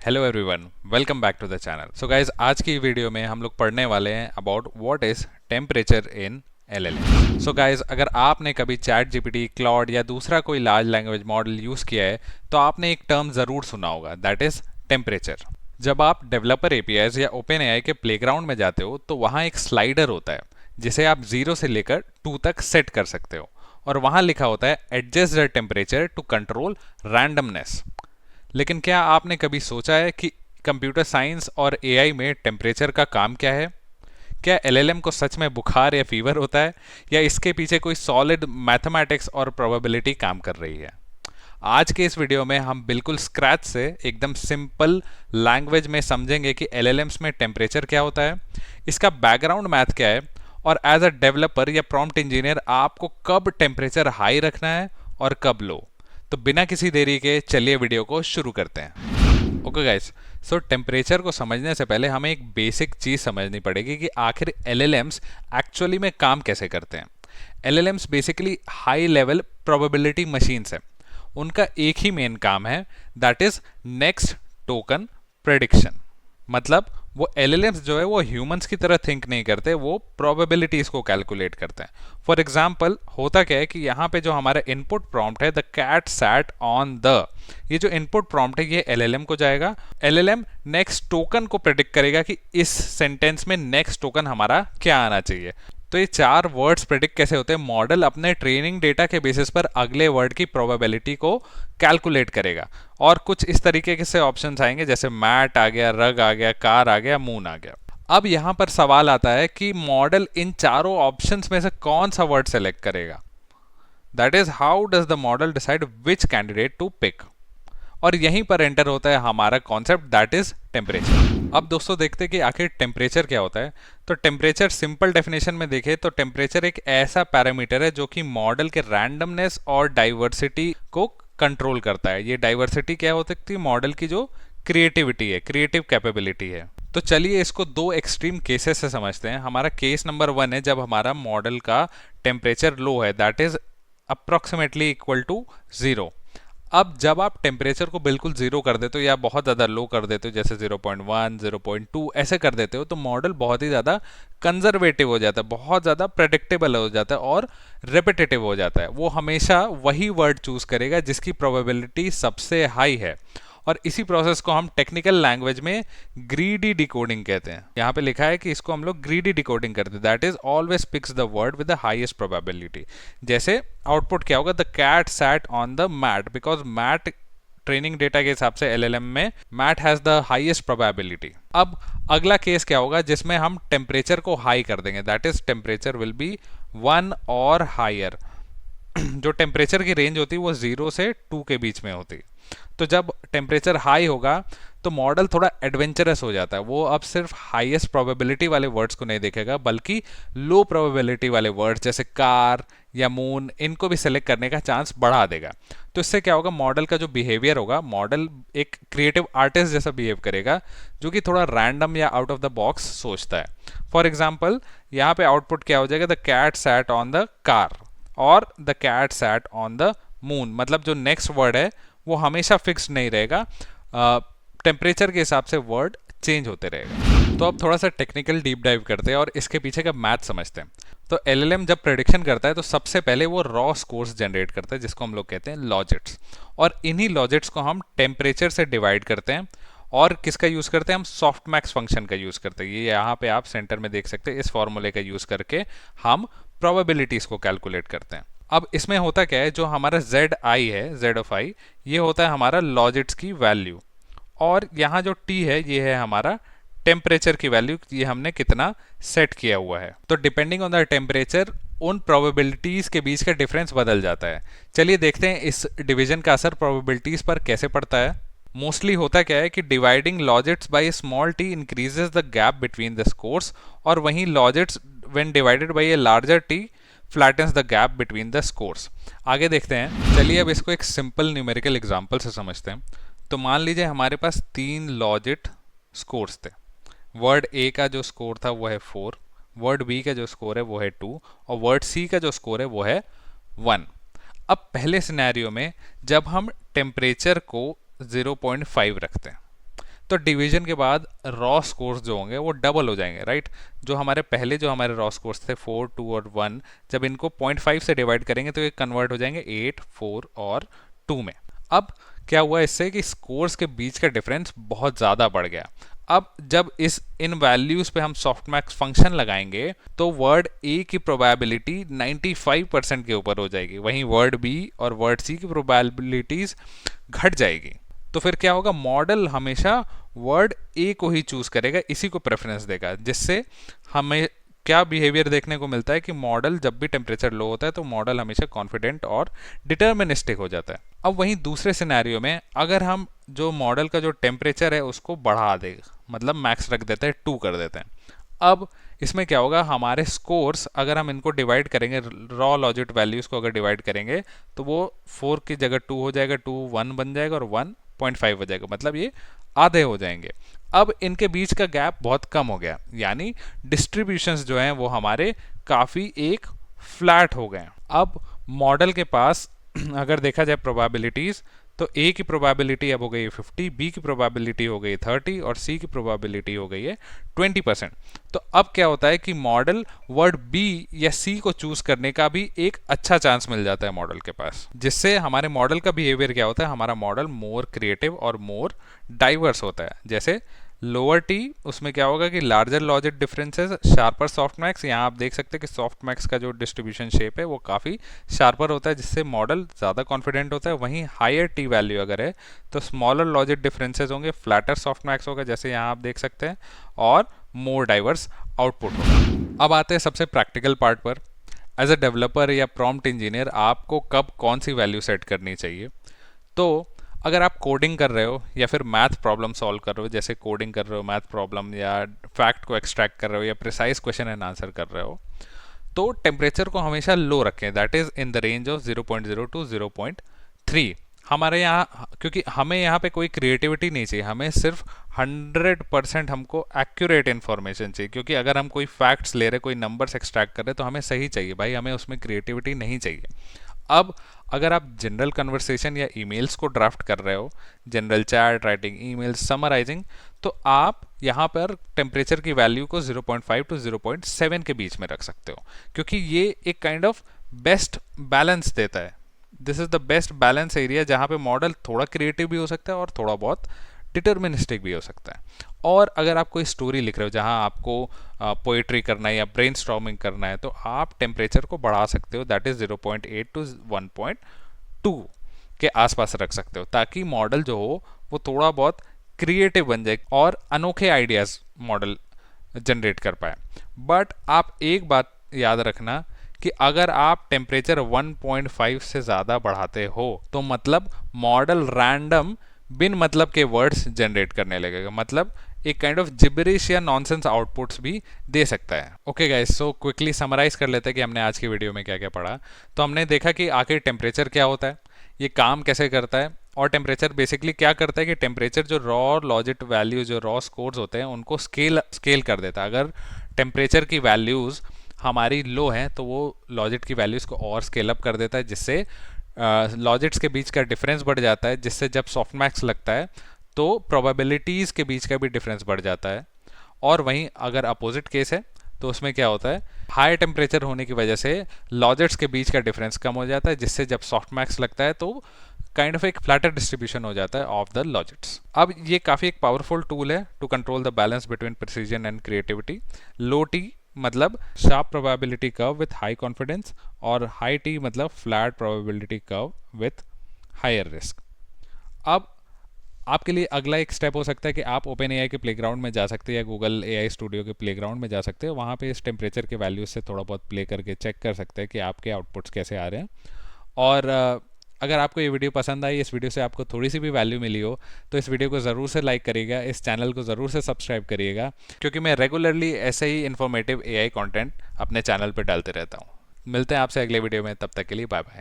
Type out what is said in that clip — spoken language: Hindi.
Hello everyone, welcome back to the channel. So guys, आज की वीडियो में हम लोग पढ़ने वाले हैं about what is temperature in LLM. So guys, अगर आपने कभी चैट जीपीटी, क्लॉड या दूसरा कोई लार्ज लैंग्वेज मॉडल यूज़ किया है तो आपने एक टर्म ज़रूर सुना होगा, दैट इज टेम्परेचर। जब आप डेवलपर एपीआईज या ओपन एआई के प्लेग्राउंड में जाते हो तो वहाँ एक स्लाइडर होता है जिसे आप 0 से लेकर 2 तक सेट कर सकते हो, और वहाँ लिखा होता है adjust the temperature to control randomness. लेकिन क्या आपने कभी सोचा है कि कंप्यूटर साइंस और एआई में टेम्परेचर का काम क्या है? क्या एलएलएम को सच में बुखार या फीवर होता है, या इसके पीछे कोई सॉलिड मैथमेटिक्स और प्रोबेबिलिटी काम कर रही है? आज के इस वीडियो में हम बिल्कुल स्क्रैच से एकदम सिंपल लैंग्वेज में समझेंगे कि एलएलएम्स में टेम्परेचर क्या होता है, इसका बैकग्राउंड मैथ क्या है, और एज अ डेवलपर या प्रॉम्प्ट इंजीनियर आपको कब टेम्परेचर हाई रखना है और कब लो। तो बिना किसी देरी के चलिए वीडियो को शुरू करते हैं। ओके गाइस, सो टेम्परेचर को समझने से पहले हमें एक बेसिक चीज़ समझनी पड़ेगी कि आखिर एलएलएम्स एक्चुअली में काम कैसे करते हैं। LLMs basically high level probability machines हैं। उनका एक ही मेन काम है, that is next token prediction. मतलब वो एलएलएम्स जो है वो ह्यूमंस की तरह थिंक नहीं करते, वो प्रोबेबिलिटीज को कैलकुलेट करते हैं। फॉर एग्जांपल, होता क्या है कि यहाँ पे जो हमारा इनपुट प्रॉम्प्ट है, the cat sat on the, ये जो इनपुट प्रॉम्प्ट है ये एलएलएम को जाएगा। एलएलएम नेक्स्ट टोकन को प्रेडिक्ट करेगा कि इस सेंटेंस में नेक्स्ट टोकन हमारा क्या आना चाहिए। तो ये 4 वर्ड्स प्रेडिक्ट कैसे होते हैं? मॉडल अपने ट्रेनिंग डेटा के बेसिस पर अगले वर्ड की प्रोबेबिलिटी को कैलकुलेट करेगा, और कुछ इस तरीके से ऑप्शंस आएंगे जैसे मैट आ गया, रग आ गया, कार आ गया, मून आ गया। अब यहां पर सवाल आता है कि मॉडल इन चारों ऑप्शंस में से कौन सा वर्ड सेलेक्ट करेगा। That is how does the model decide which candidate to pick. और यहीं पर एंटर होता है हमारा कॉन्सेप्ट, दैट इज टेम्परेचर। अब दोस्तों देखते हैं कि आखिर टेम्परेचर क्या होता है। तो टेम्परेचर सिंपल डेफिनेशन में देखें तो टेम्परेचर एक ऐसा पैरामीटर है जो कि मॉडल के रैंडमनेस और डाइवर्सिटी को कंट्रोल करता है। ये डाइवर्सिटी क्या हो सकती है? मॉडल की जो क्रिएटिविटी है, क्रिएटिव कैपेबिलिटी है। तो चलिए इसको 2 एक्सट्रीम केसेस से समझते हैं। हमारा केस नंबर 1 है जब हमारा मॉडल का टेम्परेचर लो है, that is approximately equal to 0। अब जब आप टेम्परेचर को बिल्कुल 0 कर देते हो या बहुत ज़्यादा लो कर देते हो, जैसे 0.1, 0.2 ऐसे कर देते हो, तो मॉडल बहुत ही ज़्यादा कंजर्वेटिव हो जाता है, बहुत ज़्यादा प्रेडिक्टेबल हो जाता है और रिपीटेटिव हो जाता है। वो हमेशा वही वर्ड चूज करेगा जिसकी प्रोबेबिलिटी सबसे हाई है, और इसी प्रोसेस को हम टेक्निकल लैंग्वेज में ग्रीडी डिकोडिंग कहते हैं। यहाँ पे लिखा है कि इसको हम लोग ग्रीडी डिकोडिंग करते हैं, that is always picks the word with the highest probability. जैसे आउटपुट क्या होगा? The cat sat on the mat, because mat training data के हिसाब से एलएलएम में mat has the highest probability. अब अगला केस क्या होगा जिसमें हम टेम्परेचर को हाई कर देंगे, that is temperature will be 1 और हायर। जो टेम्परेचर की रेंज होती है वो 0 से 2 के बीच में होती है। तो जब टेम्परेचर हाई होगा तो मॉडल थोड़ा एडवेंचरस हो जाता है। वो अब सिर्फ हाईएस्ट प्रोबेबिलिटी वाले वर्ड्स को नहीं देखेगा, बल्कि लो प्रोबेबिलिटी वाले वर्ड्स जैसे कार या मून, इनको भी सेलेक्ट करने का चांस बढ़ा देगा। तो इससे क्या होगा? मॉडल का जो बिहेवियर होगा, मॉडल एक क्रिएटिव आर्टिस्ट जैसा बिहेव करेगा, जो कि थोड़ा रैंडम या आउट ऑफ द बॉक्स सोचता है। फॉर एग्जाम्पल, यहाँ पे आउटपुट क्या हो जाएगा? The cat sat on the car और the cat sat on the moon. मतलब जो नेक्स्ट वर्ड है वो हमेशा फिक्स नहीं रहेगा, टेम्परेचर के हिसाब से वर्ड चेंज होते रहेगा। तो अब थोड़ा सा टेक्निकल डीप डाइव करते हैं और इसके पीछे का मैथ समझते हैं। तो एलएलएम जब प्रेडिक्शन करता है तो सबसे पहले वो रॉ स्कोर्स जनरेट करता है, जिसको हम लोग कहते हैं लॉजिट्स, और इन्हीं लॉजिट्स को हम टेम्परेचर से डिवाइड करते हैं। और किसका यूज करते हैं? हम सॉफ्टमैक्स फंक्शन का यूज करते हैं। ये यहाँ पे आप सेंटर में देख सकते हैं, इस फॉर्मूले का यूज करके हम प्रोबेबिलिटीज को कैलकुलेट करते हैं। अब इसमें होता क्या है, जो हमारा जेड आई है, जेड ऑफ आई, ये होता है हमारा लॉजिट्स की वैल्यू, और यहाँ जो टी है ये है हमारा टेम्परेचर की वैल्यू, ये हमने कितना सेट किया हुआ है। तो डिपेंडिंग ऑन द टेम्परेचर उन प्रोबेबिलिटीज के बीच का डिफरेंस बदल जाता है। चलिए देखते हैं इस डिवीजन का असर प्रोबेबिलिटीज पर कैसे पड़ता है। मोस्टली होता क्या है कि dividing logits by small T increases the gap between the scores, और वहीं logits when divided by a larger T flattens the gap between the scores. आगे देखते हैं। चलिए अब इसको एक सिंपल न्यूमेरिकल एग्जांपल से समझते हैं। तो मान लीजिए हमारे पास 3 लॉजिट स्कोर्स थे। वर्ड ए का जो स्कोर था वो है 4, वर्ड बी का जो स्कोर है वो है 2, और वर्ड सी का जो स्कोर है वो है 1। अब पहले सिनेरियो में जब हम टेम्परेचर को 0.5 रखते हैं, तो डिवीजन के बाद रॉ स्कोर्स जो होंगे वो डबल हो जाएंगे, राइट। जो हमारे रॉ स्कोर्स थे 4, 2 और 1, जब इनको 0.5 से डिवाइड करेंगे तो ये कन्वर्ट हो जाएंगे 8, 4 और 2 में। अब क्या हुआ इससे कि स्कोर्स के बीच का डिफरेंस बहुत ज़्यादा बढ़ गया। अब जब इन वैल्यूज पे हम सॉफ्टमैक्स फंक्शन लगाएंगे तो वर्ड ए की प्रोबेबिलिटी 95% के ऊपर हो जाएगी, वहीं वर्ड बी और वर्ड सी की प्रोबेबिलिटीज घट जाएगी। तो फिर क्या होगा, मॉडल हमेशा वर्ड ए को ही चूज करेगा, इसी को प्रेफरेंस देगा, जिससे हमें क्या बिहेवियर देखने को मिलता है कि मॉडल जब भी टेम्परेचर लो होता है तो मॉडल हमेशा कॉन्फिडेंट और डिटर्मिनिस्टिक हो जाता है। अब वहीं दूसरे सिनेरियो में अगर हम जो मॉडल का जो टेम्परेचर है उसको बढ़ा दे, मतलब मैक्स रख देते हैं, 2 कर देते हैं, अब इसमें क्या होगा, हमारे स्कोर्स अगर हम इनको डिवाइड करेंगे, रॉ लॉजिट वैल्यूज को अगर डिवाइड करेंगे तो वो 4 की जगह 2 हो जाएगा, 2 1 बन जाएगा और 1.5 हो जाएगा, मतलब ये आधे हो जाएंगे। अब इनके बीच का गैप बहुत कम हो गया, यानी डिस्ट्रीब्यूशंस जो हैं वो हमारे काफ़ी एक फ्लैट हो गए। अब मॉडल के पास अगर देखा जाए प्रोबेबिलिटीज़, तो ए की प्रोबेबिलिटी अब हो गई है 50, बी की प्रोबेबिलिटी हो गई है 30 और सी की प्रोबेबिलिटी हो गई है 20%। तो अब क्या होता है कि मॉडल वर्ड बी या सी को चूज करने का भी एक अच्छा चांस मिल जाता है मॉडल के पास, जिससे हमारे मॉडल का बिहेवियर क्या होता है, हमारा मॉडल मोर क्रिएटिव और मोर डाइवर्स होता है। जैसे लोअर टी, उसमें क्या होगा कि larger logic differences, sharper softmax. यहाँ आप देख सकते हैं कि सॉफ्टमैक्स का जो डिस्ट्रीब्यूशन शेप है वो काफ़ी शार्पर होता है, जिससे मॉडल ज़्यादा कॉन्फिडेंट होता है। वहीं हायर टी वैल्यू अगर है तो स्मॉलर लॉजिक डिफरेंसेस होंगे, फ्लैटर सॉफ्टमैक्स होगा जैसे यहाँ आप देख सकते हैं, और मोर डाइवर्स आउटपुट होगा। अब आते हैं सबसे प्रैक्टिकल पार्ट पर। एज अ डेवलपर या प्रॉम्प्ट इंजीनियर आपको कब कौन सी वैल्यू सेट करनी चाहिए। तो अगर आप कोडिंग कर रहे हो या फिर मैथ प्रॉब्लम सॉल्व कर रहे हो, जैसे कोडिंग कर रहे हो, मैथ प्रॉब्लम या फैक्ट को एक्सट्रैक्ट कर रहे हो या प्रिसाइज क्वेश्चन एंड आंसर कर रहे हो, तो टेम्परेचर को हमेशा लो रखें, that is in the range of 0.0 to 0.3। हमारे यहाँ, क्योंकि हमें यहाँ पे कोई क्रिएटिविटी नहीं चाहिए, हमें सिर्फ 100% हमको एक्यूरेट इन्फॉर्मेशन चाहिए, क्योंकि अगर हम कोई फैक्ट्स ले रहे, कोई नंबर्स एक्सट्रैक्ट कर रहे तो हमें सही चाहिए भाई, हमें उसमें क्रिएटिविटी नहीं चाहिए। अब अगर आप जनरल कन्वर्सेशन या ईमेल्स को ड्राफ्ट कर रहे हो, general chat, writing emails, summarising, तो आप यहाँ पर टेम्परेचर की वैल्यू को 0.5 टू 0.7 के बीच में रख सकते हो, क्योंकि ये एक काइंड ऑफ बेस्ट बैलेंस देता है। This is the best balance area जहाँ पे मॉडल थोड़ा क्रिएटिव भी हो सकता है और थोड़ा बहुत डिटर्मिनिस्टिक भी हो सकता है। और अगर आप कोई स्टोरी लिख रहे हो जहाँ आपको पोएट्री करना है या ब्रेनस्टॉर्मिंग करना है, तो आप टेम्परेचर को बढ़ा सकते हो, दैट इज 0.8 टू 1.2 के आसपास रख सकते हो, ताकि मॉडल जो हो वो थोड़ा बहुत क्रिएटिव बन जाए और अनोखे आइडियाज मॉडल जनरेट कर पाए। बट आप एक बात याद रखना कि अगर आप टेम्परेचर 1.5 से ज़्यादा बढ़ाते हो तो मतलब मॉडल रैंडम बिन मतलब के वर्ड्स जनरेट करने लगेगा, मतलब एक काइंड ऑफ जिबरिश या नॉनसेंस आउटपुट्स भी दे सकता है। Okay guys, so quickly summarise कर लेते हैं कि हमने आज की वीडियो में क्या क्या पढ़ा। तो हमने देखा कि आखिर टेम्परेचर क्या होता है, ये काम कैसे करता है, और टेम्परेचर बेसिकली क्या करता है कि टेम्परेचर जो रॉ लॉजिट वैल्यूज, जो रॉ स्कोर्स होते हैं, उनको स्केल कर देता है। अगर टेम्परेचर की वैल्यूज़ हमारी लो हैं तो वो लॉजिट की वैल्यूज़ को और स्केल अप कर देता है, जिससे लॉजिट्स के बीच का डिफरेंस बढ़ जाता है, जिससे जब सॉफ्टमैक्स लगता है तो प्रोबेबिलिटीज़ के बीच का भी डिफरेंस बढ़ जाता है। और वहीं अगर अपोजिट केस है तो उसमें क्या होता है, हाई टेम्परेचर होने की वजह से लॉजिट्स के बीच का डिफरेंस कम हो जाता है, जिससे जब सॉफ्टमैक्स लगता है तो काइंड ऑफ एक फ्लैटर डिस्ट्रीब्यूशन हो जाता है ऑफ द लॉजिट्स। अब ये काफ़ी एक पावरफुल टूल है to control the balance between precision and creativity. Low T मतलब sharp probability curve with high confidence, और हाई टी मतलब flat probability curve with higher risk. अब आपके लिए अगला एक स्टेप हो सकता है कि आप ओपन एआई के प्लेग्राउंड में जा सकते हैं या गूगल एआई स्टूडियो के प्लेग्राउंड में जा सकते हैं, वहाँ पे इस टेम्परेचर के वैल्यूज से थोड़ा बहुत प्ले करके चेक कर सकते हैं कि आपके आउटपुट्स कैसे आ रहे हैं। और अगर आपको ये वीडियो पसंद आई, इस वीडियो से आपको थोड़ी सी भी वैल्यू मिली हो, तो इस वीडियो को ज़रूर से लाइक करिएगा, इस चैनल को ज़रूर से सब्सक्राइब करिएगा, क्योंकि मैं रेगुलरली ऐसे ही इन्फॉर्मेटिव एआई कंटेंट अपने चैनल पर डालते रहता हूँ। मिलते हैं आपसे अगले वीडियो में, तब तक के लिए बाय बाय।